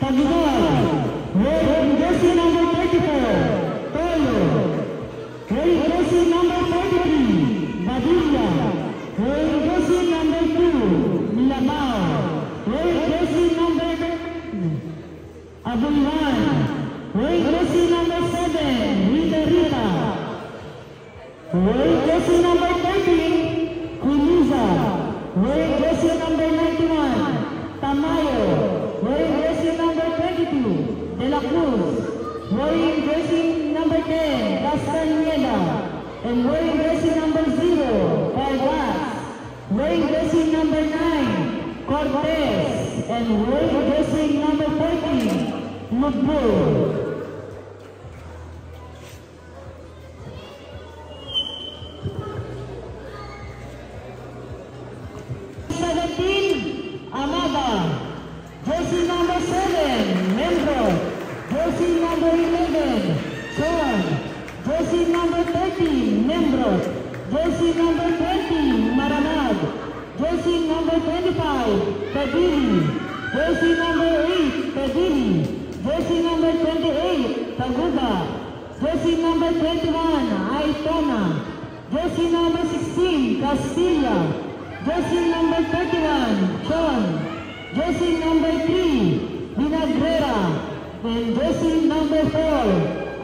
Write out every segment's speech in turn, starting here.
Taguban. Wearing jersey number 34, Toyo. Wearing jersey number 43, Badilla. Wearing jersey number 2, Milabao. Wearing jersey number Abulwan. Wearing jersey number 7, Rita. Wearing jersey number 13, Kuliza. Wearing jersey number 91, Tamayo. Wearing jersey number 22, De La Cruz. Wearing jersey number 10, Castañeda. And wearing jersey number 0, Vargas. Wearing jersey number 9, Cortez. And wearing jersey number 14, Lubbo. Amada. Jersey number 7, Membro. Jersey number 11, Son. Jersey number 13, Membro. Jersey number 20, Maranag. Jersey number 25, Pediri. Jersey number 8, Pediri. Jersey number 28, Taguba. Jersey number 21, Aitona. Jersey number 16, Castilla. Jersey number 31, Sean. Jersey number 3, Vinagrera. And jersey number 4,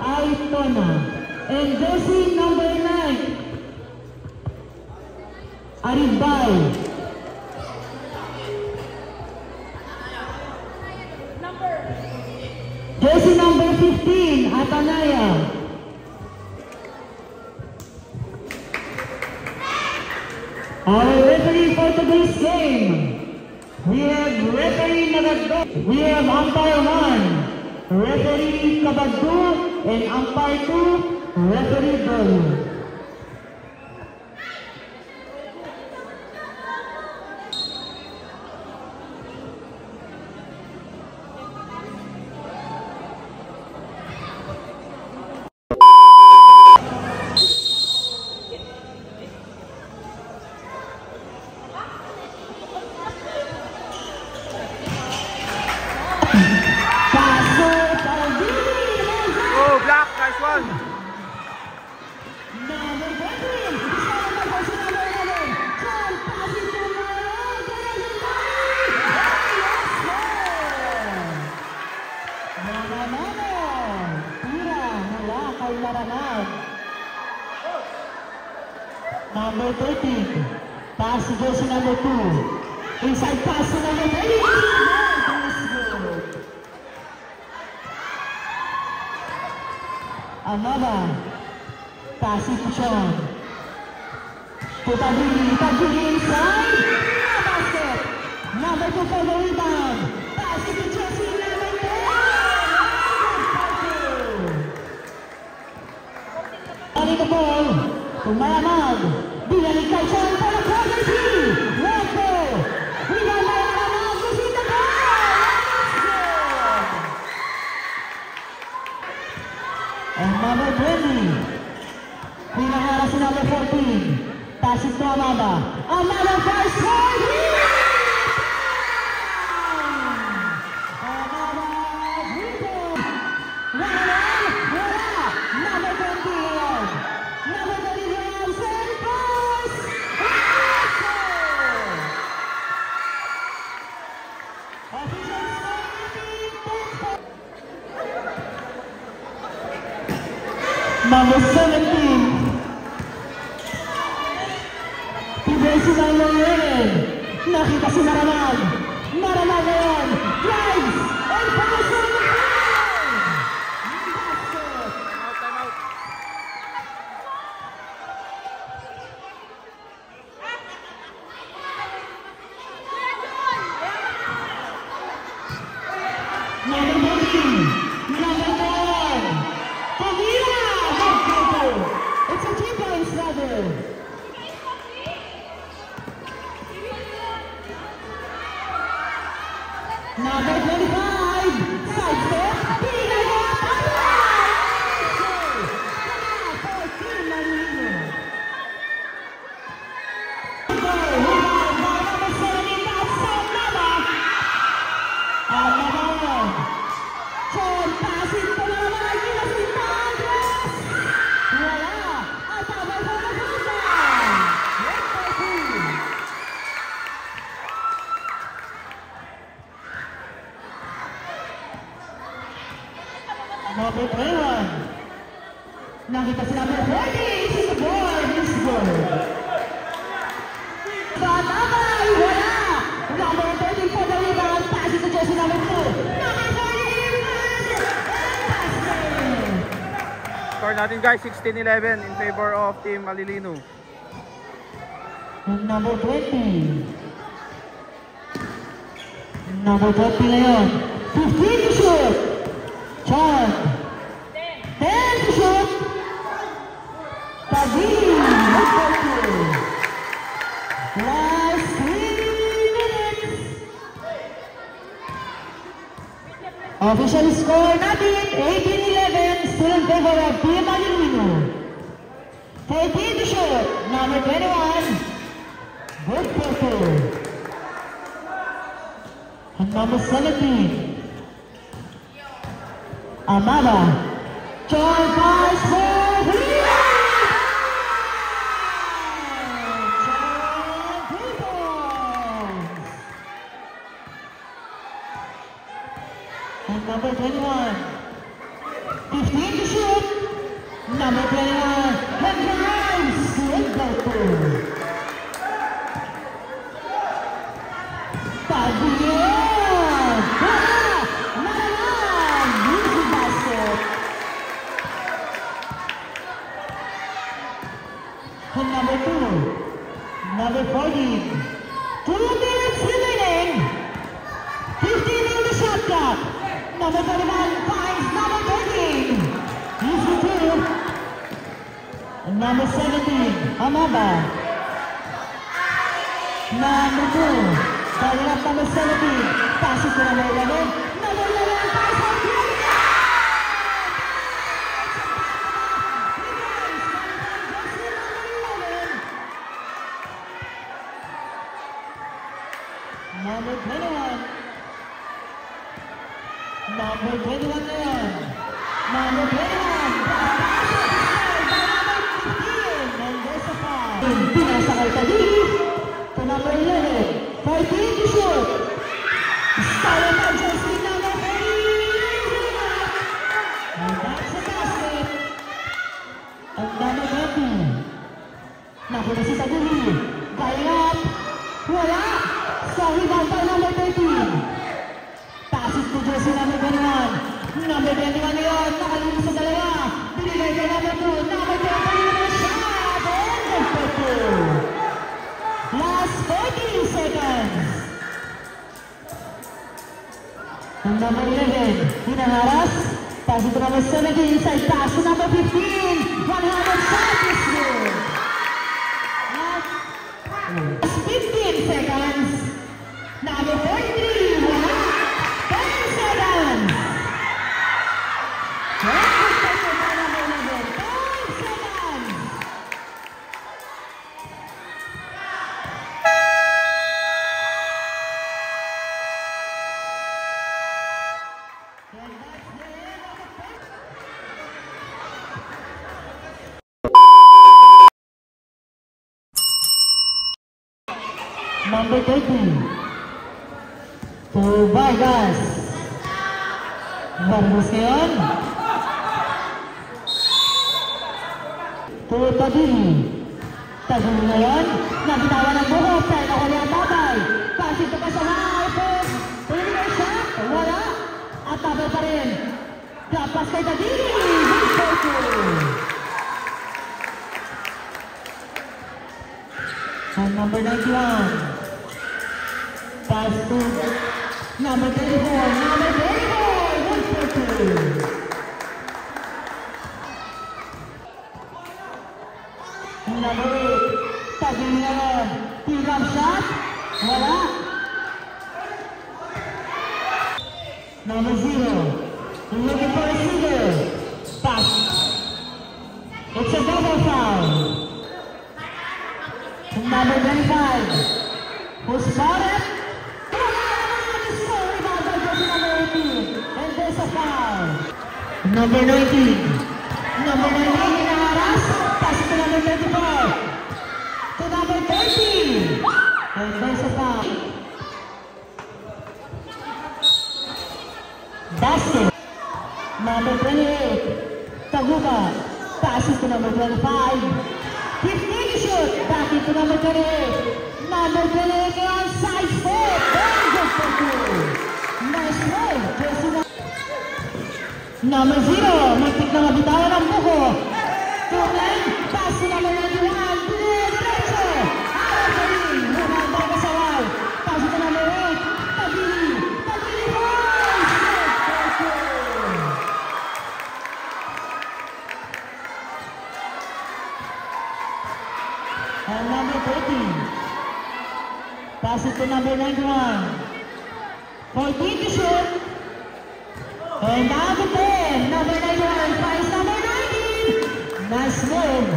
Aitona. And jersey number 9, Aribay. Jersey number 15, Atanaya. Our referee for today's game, we have referee Nagaddo, we have umpire 1, referee Kabagdu, and umpire 2, referee Dolu. Number 13, pass to jersey number 2. Inside pass to number 30. Another pass to Sean. To Tabili inside. No basket. Number 2 for the rebound. Pass to jersey number 10. On the ball to Maranag. Binalik kay Sean para corner 3. Woko. Rebound by Maranag. Using the ball. And number 20. Pinahara si number 14. Pass it to Amada. Amada first score. Number 17, Jersey number 11, nakita si Maranag. Maranag ngayon, drives, and passes on the Time out. Number 14, number 1, Pavila. It's a 3-point ladder. Number 25, side step, Number 17, Number 21. Nakita si number 40. This is the board. This is the board. Batabay! Wala! Number 13 for the rebound. Pass it to jersey number 2. Number 40. Pass it. Score natin guys, 16-11 in favor of Team Alilino. Number 20. Number 20 ngayon. 15 to shoot. Chad. 10 to shoot. Tagili. Last 3 minutes. Official score natin, 18-11. Still in favor of Team Alilino. 13 to shoot. Number 21. Good photo. And number 17. Amara. John pass for three. John 3 points. And number 21. 15 to shoot. Number 21. And drives. Good photo. Pagdiyan! Nakalan! Easy basket! And number 2, number 14. 2 minutes remaining. 15 in the shot clock. Number 31 finds number 13. Easy 2. And number 17, Amaba. Number 2. Starting up number 17, pass it to number 11, number 11, pass for number 21. Number 21 na yan. Number 21, pass it by number 15, and there's a foul. Pinasa kay Tagili to number 11. 14 to shoot. Started by jersey number 30. And that's the basket. And number 20. Nakuna si Tagili. Going up. Wala. So rebound by number 13. Pass it to jersey number 21. Number 21 na yun. Nakalimutan sa dalawa. Binigay kay number 2. Number 20 na shot. And number 2. Last 40 seconds. And number 11, hinaharas. Pass it to number 17, inside pass to number 15. 100 shot is good. Last 15 seconds. Number 43, 10 seconds. 10 seconds by number 11. 10 seconds. Number 13, to Vargas. Vargas ngayon. To Tagili. Tagili ngayon. Nabitawan ng buhok. Pero nakuli ang Tabay. Pass ito pa sa high post. Pwede shot. Wala. At Tabay pa rin. Drop pass kay Tagili. Good photo. And number 91. Pass to number 34. Number 34. Good photo. Number 8. Tagili ngayon. Pick-up shot. Wala. Number 0. Looking for a shooter. Pass. It's a double foul. Number 25. Who's got it? Rebound by jersey number 18. And there's a foul. Number 19. Number 19 hinaharas. Pass to number 34. To number 30. And there's a foul. Basket. Number 28, Taguba. Passes to number 25. 15 to shoot. Back into number 28. Number 28 on side 4. Very good for 2. Nice play. Jersey number 0. Muntik na mabitawan ang buko. Tunan. Pass to number 91. Diretso. Out of the ring. Lumabay ka sa wall. Pass to number 8. Tabili. Tabili po. And number 30. Pass it to number 91. 14 to shoot. And number 10. Number 91. Finds number 19. Nice move.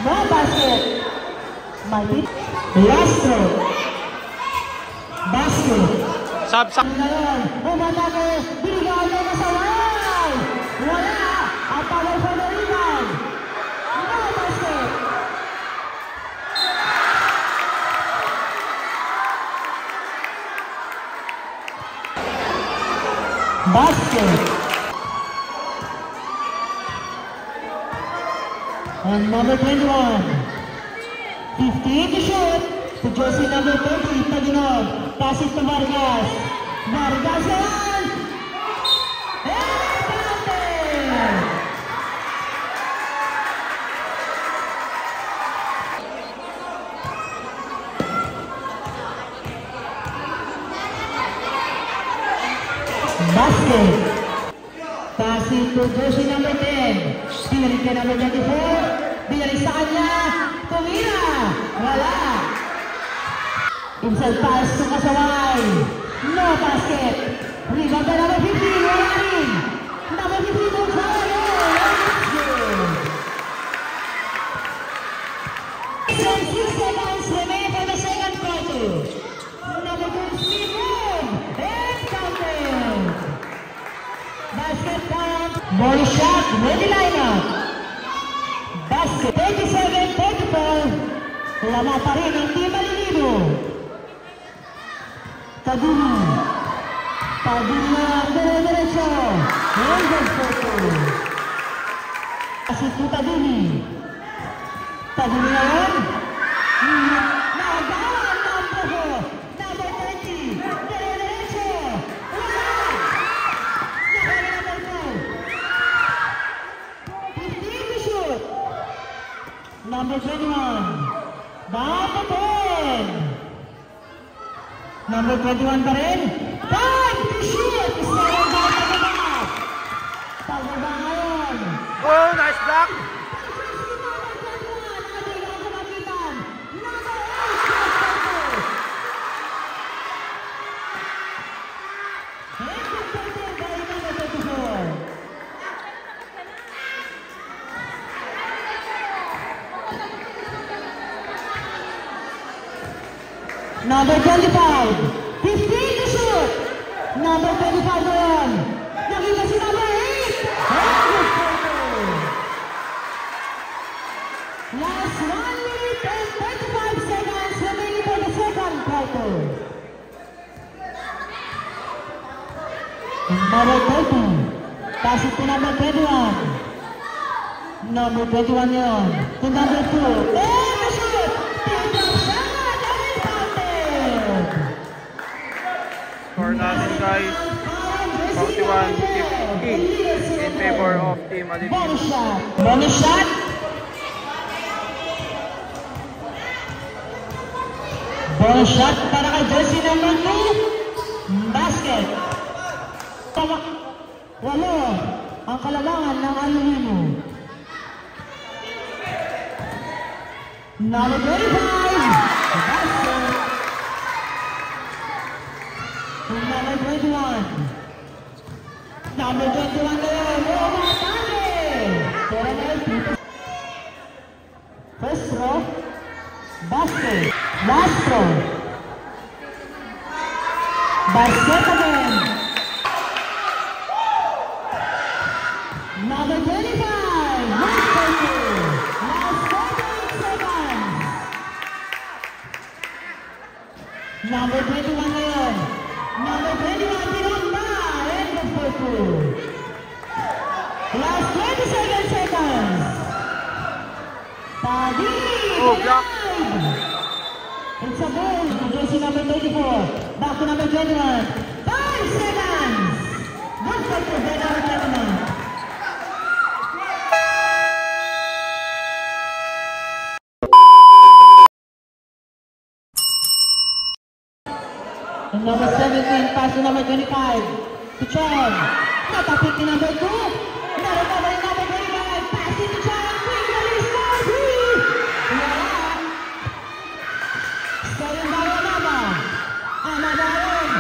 No basket. Maldit. Lastro. Basket. Sab. Ngayon, umanago. Bigyan mo sa wall. Wala. Ang power for the rebound. No basket. Basket. And number 21. 15 to shoot. To jersey number 30, Tagunog. Pass it to Vargas. Vargas yan! And counted! Basket. Pass it to jersey number 10. Binalik ka number 24. Binalik sa kanya. Tumira. Wala. Inside pass to Kasaway. No basket. Rebound by number 15. Wala rin. Number 15 to Kaya. Some 6 seconds remain for the second quarter. Number 2 speed move. And counted. Basket count. Ball shot. Ready lineup. Basket. 37-34. Lama pa rin ang Team Alilino. Tagumi. Tagumi na dire-diretso. Rangers photo. Asik po Tagumi. Tagumi na yun. Nagawan ng buho. Number 30. Dire-diretso. Wala. Nakala number 2. 15 to shoot. Number 21. Number 10. Number 21 pa rin. 5 to shoot. Isa lang ba Taguba? Taguba ngayon. Oh, nice block. Number 25, 15 to shoot. Number 25 na yun. Nakita si number 8. Last 1 minute and 35 seconds remaining for the second quarter. Number 30, pass it to number 21. Number 21 yun. To number 2. And the shoot. Score natin guys. 41-50 in favor of Team Alilino. Bonus shot. Bonus shot. Bonus shot para kay jersey number 2. Basket. Walo ang kalamangan ng Alilino. Number 25. Basket. Number 21. Number 21 na yun. First row. Basket. Last row. Basket again. Number 25. Last 48 seconds. Number 21 na yun. Number 21, Last 27 seconds. Padilla. Oh, block. It's a goal to jersey number 24. Back to number 21. 5 seconds. Good fight for Ben our tournament. And number 17, pass to number 25. To Chon. Natapit ni number 2. Narecover ni number 25. Pass it to Chon. Quick release number 3. Wala. Stolen by Amaba. Amaba rin.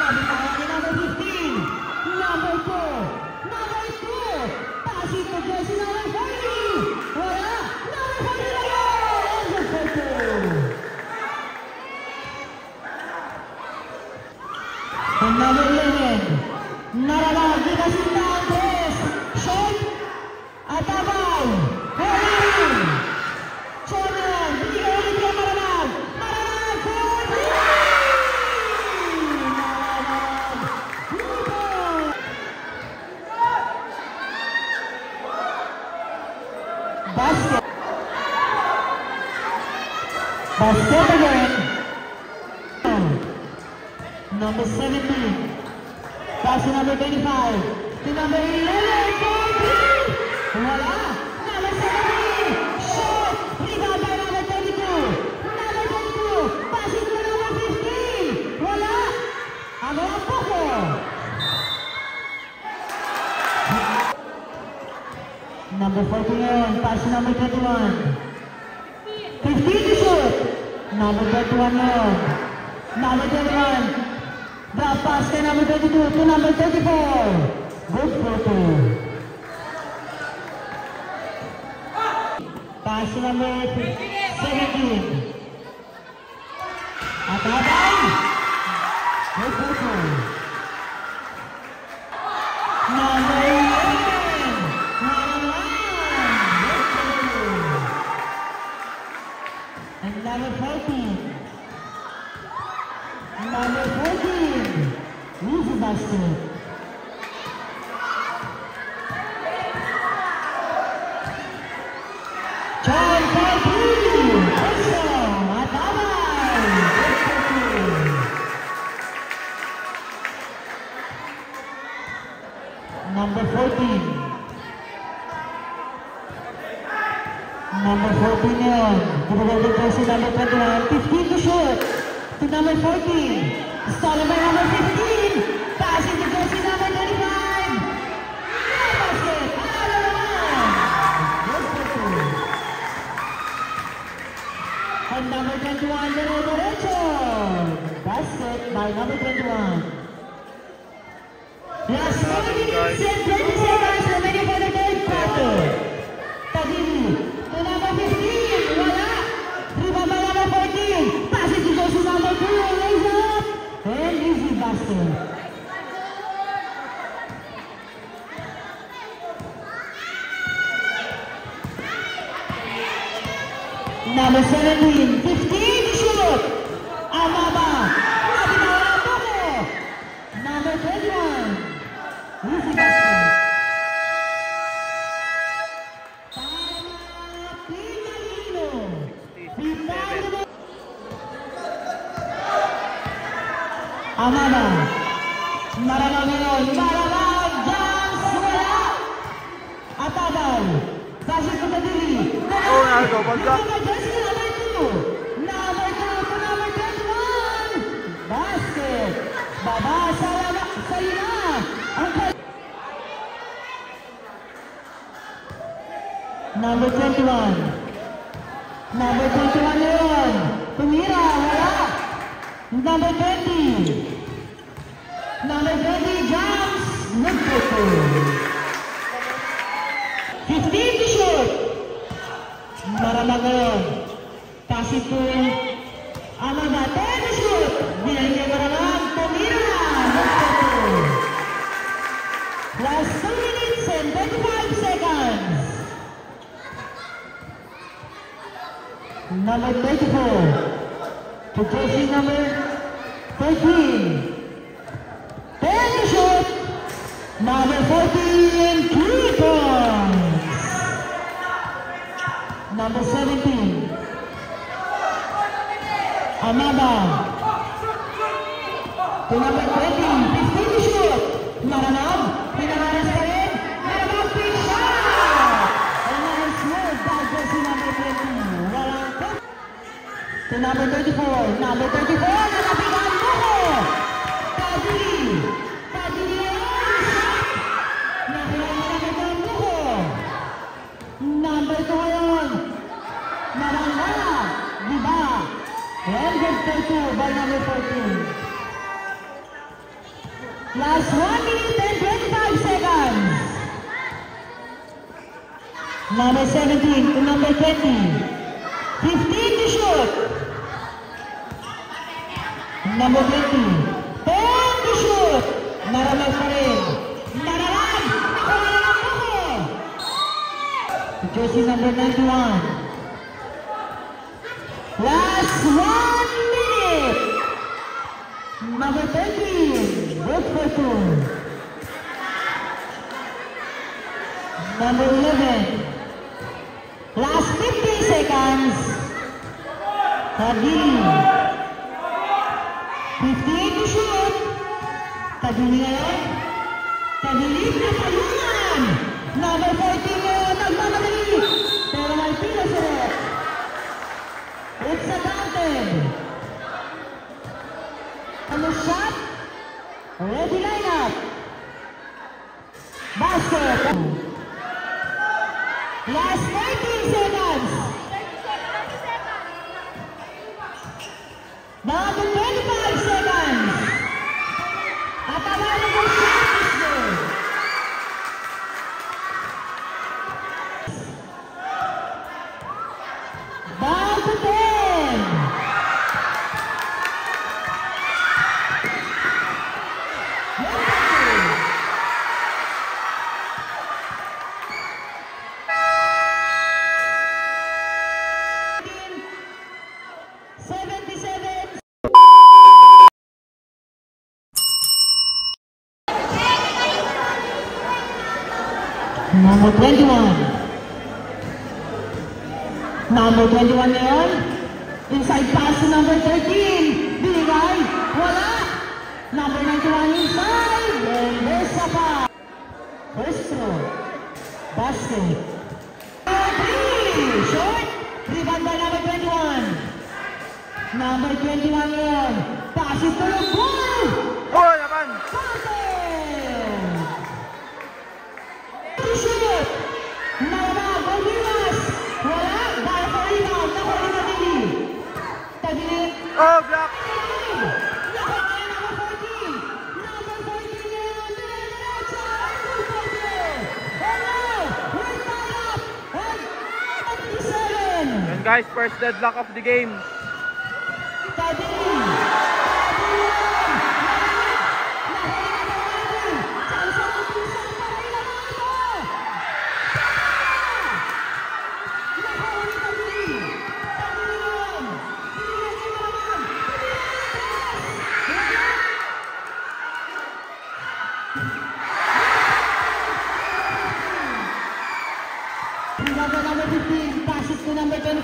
Nabitawan ni number 15. Number 4. Number 2. Pass it to jersey number 40. Wala. Number 40 na yun. And good for 2. And number 11. Narala, Gigasin Andres, Shot, Atabay, Horin, Chonan, bigay ulit kay Maralag, Maralag, 40! Maralag, Lupo! Basket. Basket again. Number 17. Pass to number 25. To number 11. Wala. Number 17. Shot. Rebound by number 22. Number 22. Pass it to number 15. Wala. Ano ang poko? Number 14. Pass to number 21. 15 to shoot. Number 21 yun. Number 21. Drop pass kay number 22 to number 34. Good for 2. Pass to number 17. Atabay. Good for 2. Number 11. Number 1. Good for 2. And number 14. Number 14, easy basket. John Carpini, awesome, Atabay, number 14. Number 14 yun. Dibagay ko si number 21, 15 to shoot. To number 14, stolen by number 15, passing to jersey number 25. No basket, good for 2. And number 21, Derecho, basket by number 21. Last 4 minutes and 20 seconds remaining for the third quarter. Tagili, to number 15, wala. Rebound by number 14, passing to jersey number 2, raise up, and easy basket. Number 17, 15 shoot, Amaba, nabitawan ang buko. Number 21, easy basket. Amaba, Maralag ngayon, Maralag, Jams, wala! Atabay, Bashit to Kadiri, number jersey number 2, number 2 to number 21, basket, Baba, salamat sa'yo na, number 21, number 21 yun, tumira, wala! Number 20. Number 20 jumps. Good for 2. 15 to shoot. Maralag ngayon. Pass it to Amaba. 10 to shoot. Binalik niya Maralag. Tumira. Good for 2. Last 2 minutes and 25 seconds. Number 34. To jersey number 13. 10 to shoot. Number 14, 3 points. Number 17, Amaba. To number 20, 15 to shoot. Maranam, pinaharas pa rin. Maranam, big shot! A nice move by jersey number 20. Walang cook. To number 34, nalapitan mo ko. Kadiri. Kadiri shot. Nalapitan mo ko. Number 2 ngayon. Marangala. Diba? And good for 2 by number 14. Last 1 minute and 25 seconds. Number 17 to number 20. 15 to shoot. Number 20. 10 to shoot. Maramag pa rin. Maramag! Maramag ako! Jersey number 91. Last 1 minute. Number 13. Good for 2. Number 11. Last 15 seconds. Kadiri. 15 to shoot. Kadiri ngayon. Kadiri na payungan. Number 14 ngayon. Nagmamadali. Pero may pila sa red. It's a counted. Ano shot? Ready lineup. Basket. Last 13 seconds. Number 25 seconds. At ang mga shot is good. Down to 10. Number 21. Number 21 ngayon. Inside pass to number 13. Binigay. Wala. Number 91 inside. And there's a pass. First throw. Basket. Number 3. Short. Rebound by number 21. Number 21 ngayon. Pass it to the goal. Oh, naman! Shoot! Malamang, Gordinas! Wala! Dahil sa rebound, nakuha na Dili. Tagili. Oh, block! Nakuha na number 14. Number 14 ngayon. Diretso! Number 14! Hello! We're tied up! And 27! And guys, first deadlock of the game. Tagili! Number 15, passes to number 25.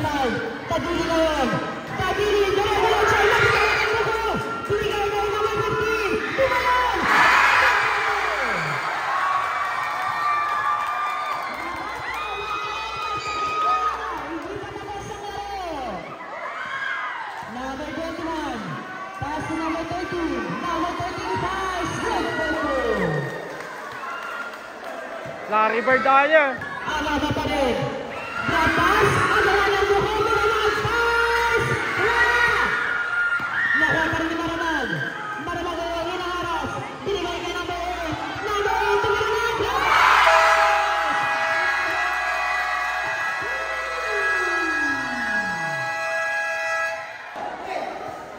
Tagili ngayon. Tagili, gano'n siya. Napagawin mo ko. Binigay na yung number 15. Tumalon! Hindi pa tapos ang laro. Number 21. Pass to number 13. Number 13 pass. Good for 2. Larry Bird tayo. Amaba pa rin. Drop pass. Agawa ng buko. Maramag pass. Wala. Nakuha pa rin ni Maramag. Maramag ang hinaharas. Binigay kay number 8. Number 8 to Maramag.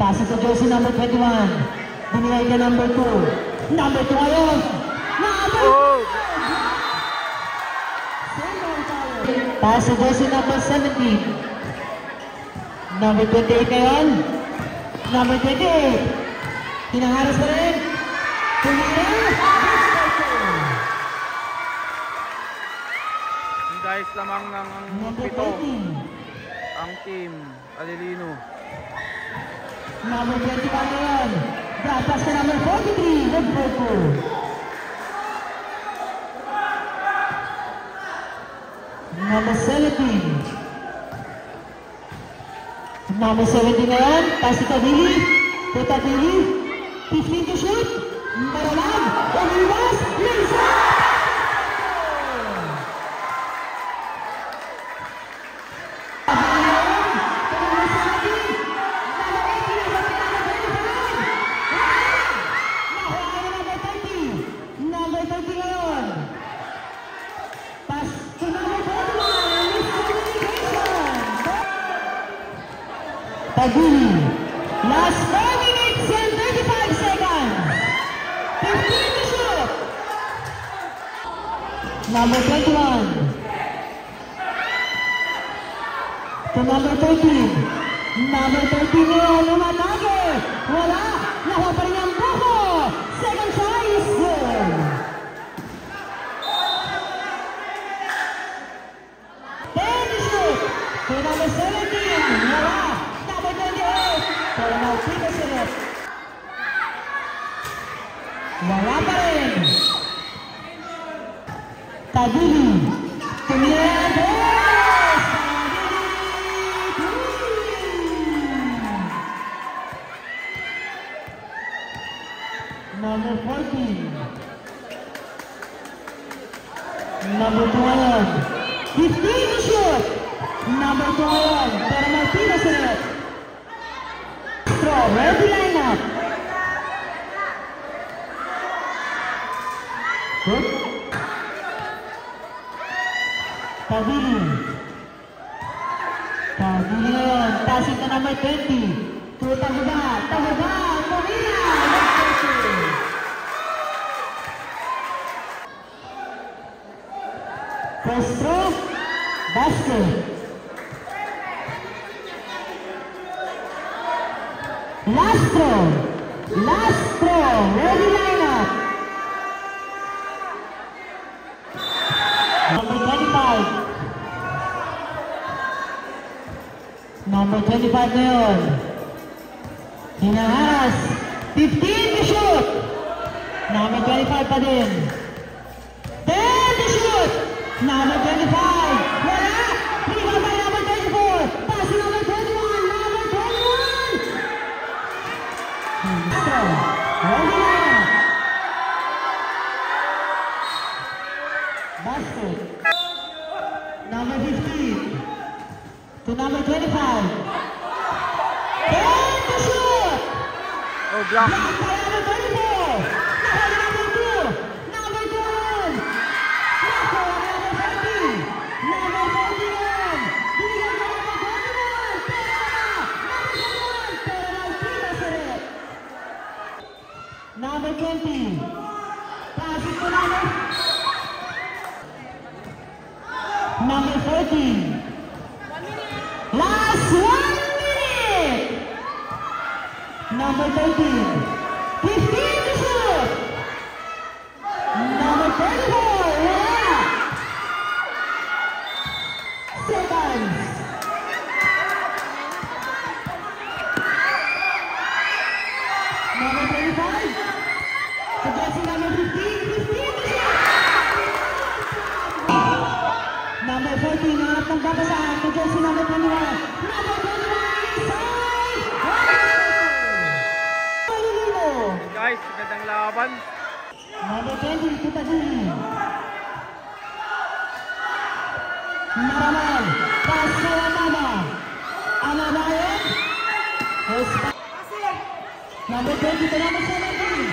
Pass sa jersey number 21. Binigay kay number 2. Number 2 ngayon. Number 2. Oh! Pass to jersey number 17. Number 28 ngayon. Number 28. Hinaharas pa rin. Tumira. Guys, lamang ng Number pito 20. ang team Alilino. Number 21 na yan. Pass to number 43. Liverpool. Number 17. Number 17 na yan. Pass to Tadili. To Tadili. 15 to shoot. Maralag. Umiwas. Lisa! Taguli. Last 4 minutes and 35 seconds. 15 to shoot. Number 21. To number 13. Number 13 yun. Lumatake. Wala. Nakuha pa rin ang buko. Second choice. Good. 10 to shoot. To number 17. Wala. Para Martina Seret. Wala pa rin. Tagili. Tumira. Number 14. Number 12. 15 to shoot. Number 12. Para Martina Seret. Ready lineup. Good. Tagili. Tagili ngayon. Passing na number 20. To Taguba. Taguba. Tumira. First throw. Basket. Last throw. Last throw. Ready lineup. Number 25. Number 25 na yun. Hinahas. 15 to shoot. Number 25 pa din. 10 to shoot. Number 25. Wala. Rebound by number 24. Pass to number 21. Number 21. Ready lineup. Basket. Number 15. To number 25. 10 to shoot. Oh, block. Block by number 24. Nakala number 2. Number 2. Nako, number 40. Number 41. Bigyan mo number 21. Pera. Number 21. Pera Martina Seret. Number 20. Pass it to number 14. Last 1 minute. Number 13. 15 to shoot. Number 34. Wala. Seconds. Number 25. Suggesting number 15. 15 to shoot. Number 14. Hanap ng babasahan. Suggesting number 21. Number 21. Inside. Guys, gandang laban. Number 20, Tutagili. Maramal. Pass to Amaba. Amaba yun. Number 20 to number 17.